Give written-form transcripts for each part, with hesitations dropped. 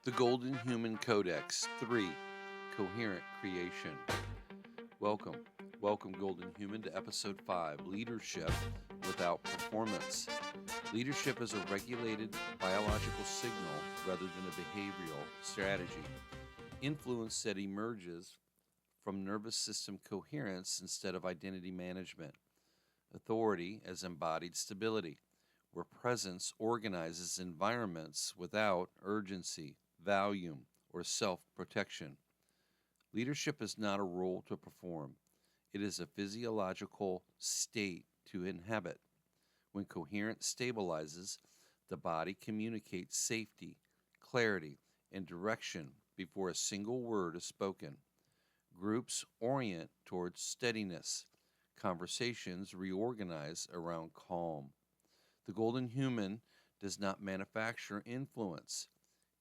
The Golden Human Codex 3 Coherent Creation. Welcome, Golden Human, to Episode 5 Leadership Without Performance. Leadership is a regulated biological signal rather than a behavioral strategy. Influence that emerges from nervous system coherence instead of identity management. Authority as embodied stability, where presence organizes environments without urgency, volume, or self-protection. Leadership is not a role to perform. It is a physiological state to inhabit. When coherence stabilizes, the body communicates safety, clarity, and direction before a single word is spoken. Groups orient towards steadiness. Conversations reorganize around calm. The Golden Human does not manufacture influence.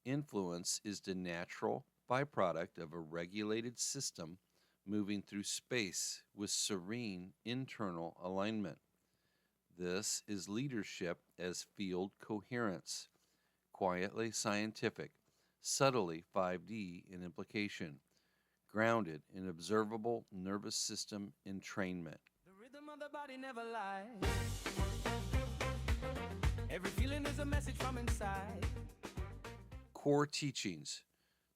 Influence is the natural byproduct of a regulated system moving through space with serene internal alignment. This is leadership as field coherence, quietly scientific, subtly 5D in implication, grounded in observable nervous system entrainment. The rhythm of the body never lies. Every feeling is a message from inside. Core teachings.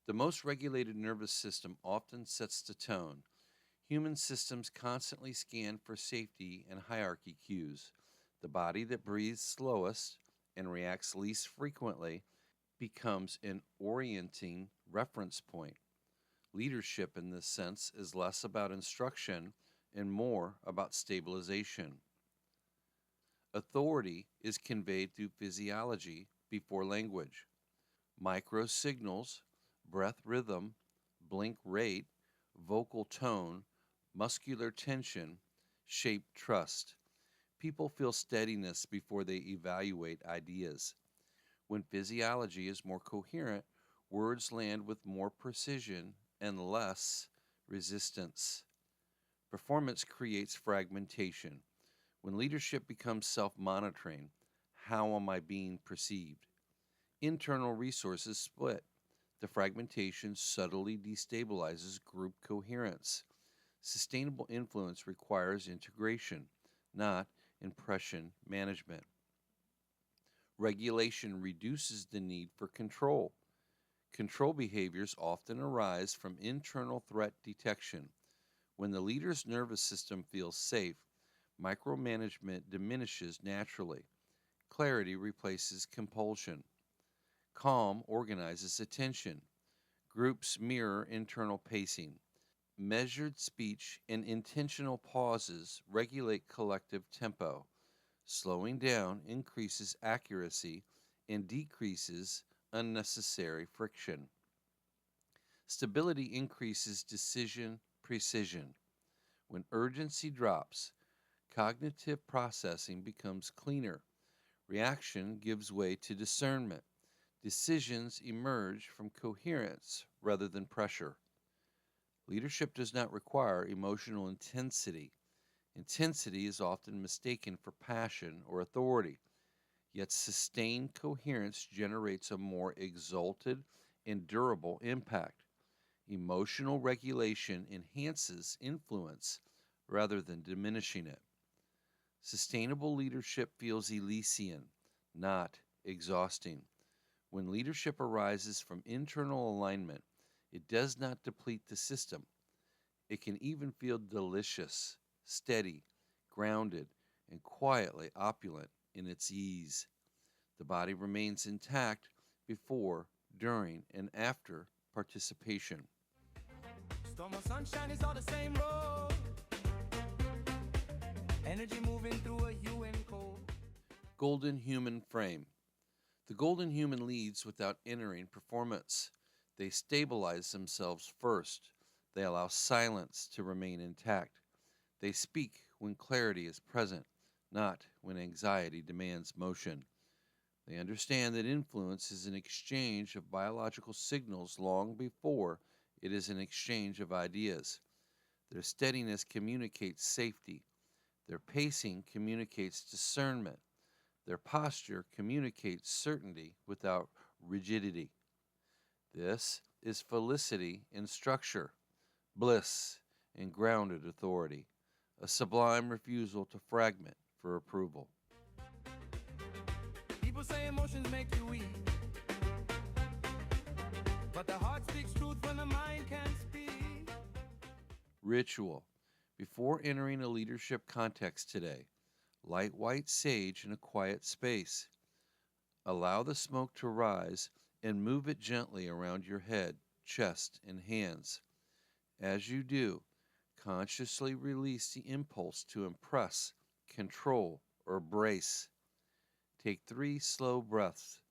The most regulated nervous system often sets the tone. Human systems constantly scan for safety and hierarchy cues. The body that breathes slowest and reacts least frequently becomes an orienting reference point. Leadership, in this sense, is less about instruction and more about stabilization. Authority is conveyed through physiology before language. Microsignals, breath rhythm, blink rate, vocal tone, muscular tension shape trust. People feel steadiness before they evaluate ideas. When physiology is more coherent, words land with more precision and less resistance. Performance creates fragmentation. When leadership becomes self-monitoring, how am I being perceived? Internal resources split. The fragmentation subtly destabilizes group coherence. Sustainable influence requires integration, not impression management. Regulation reduces the need for control. Control behaviors often arise from internal threat detection. When the leader's nervous system feels safe, micromanagement diminishes naturally. Clarity replaces compulsion. Calm organizes attention. Groups mirror internal pacing. Measured speech and intentional pauses regulate collective tempo. Slowing down increases accuracy and decreases unnecessary friction. Stability increases decision precision. When urgency drops, cognitive processing becomes cleaner. Reaction gives way to discernment. Decisions emerge from coherence rather than pressure. Leadership does not require emotional intensity. Intensity is often mistaken for passion or authority, yet sustained coherence generates a more exalted and durable impact. Emotional regulation enhances influence rather than diminishing it. Sustainable leadership feels Elysian, not exhausting. When leadership arises from internal alignment, it does not deplete the system. It can even feel delicious, steady, grounded, and quietly opulent in its ease. The body remains intact before, during, and after participation. Storm or sunshine is all the same road. Energy moving through a hue and cold. Golden Human Frame. The Golden Human leads without entering performance. They stabilize themselves first. They allow silence to remain intact. They speak when clarity is present, not when anxiety demands motion. They understand that influence is an exchange of biological signals long before it is an exchange of ideas. Their steadiness communicates safety. Their pacing communicates discernment. Their posture communicates certainty without rigidity. This is felicity in structure, bliss in grounded authority, a sublime refusal to fragment for approval. People say emotions make you weak, but the heart speaks truth when the mind can't speak. Ritual. Before entering a leadership context today, light white sage in a quiet space. Allow the smoke to rise and move it gently around your head, chest, and hands. As you do, consciously release the impulse to impress, control, or brace. Take 3 slow breaths,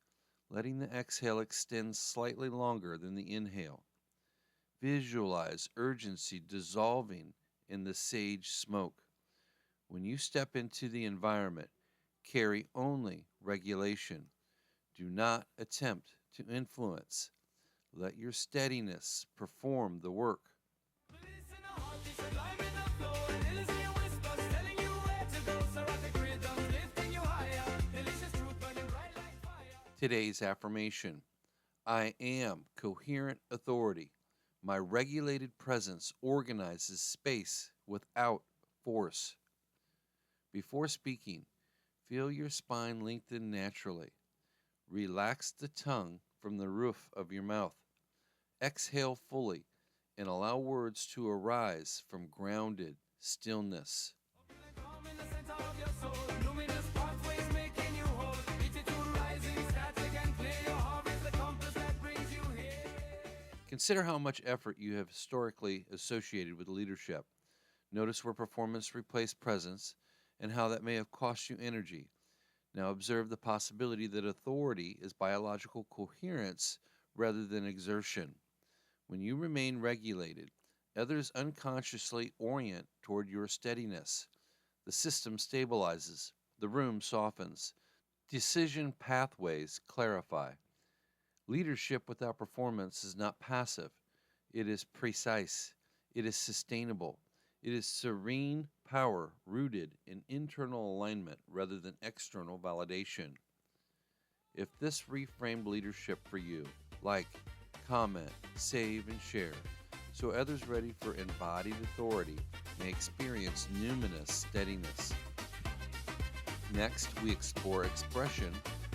letting the exhale extend slightly longer than the inhale. Visualize urgency dissolving in the sage smoke. When you step into the environment, carry only regulation. Do not attempt to influence. Let your steadiness perform the work. Releasing the heart, it's alive in the flow, and listening whispers telling you where to go. Seraphic rhythm lifting you higher, delicious truth burning bright like fire. Today's affirmation: I am coherent authority. My regulated presence organizes space without force. Before speaking, feel your spine lengthen naturally. Relax the tongue from the roof of your mouth. Exhale fully and allow words to arise from grounded stillness. Opulent calm in the center of your soul, luminous pathways making you whole. Attitude rising, static and clear. Your heart is the compass that brings you here. Consider how much effort you have historically associated with leadership. Notice where performance replaced presence and how that may have cost you energy. Now observe the possibility that authority is biological coherence rather than exertion. When you remain regulated, others unconsciously orient toward your steadiness. The system stabilizes, the room softens, decision pathways clarify. Leadership without performance is not passive. It is precise. It is sustainable. It is serene power rooted in internal alignment rather than external validation. If this reframed leadership for you, like, comment, save, and share, so others ready for embodied authority may experience numinous steadiness. Next, we explore expression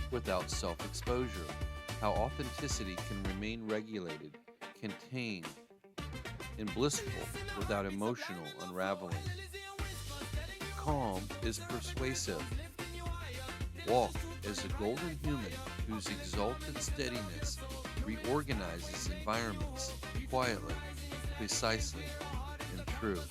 without self-exposure, how authenticity can remain regulated, contained, and blissful without emotional unraveling. Calm is persuasive. Walk as a golden human whose exalted steadiness reorganizes environments quietly, precisely, and true.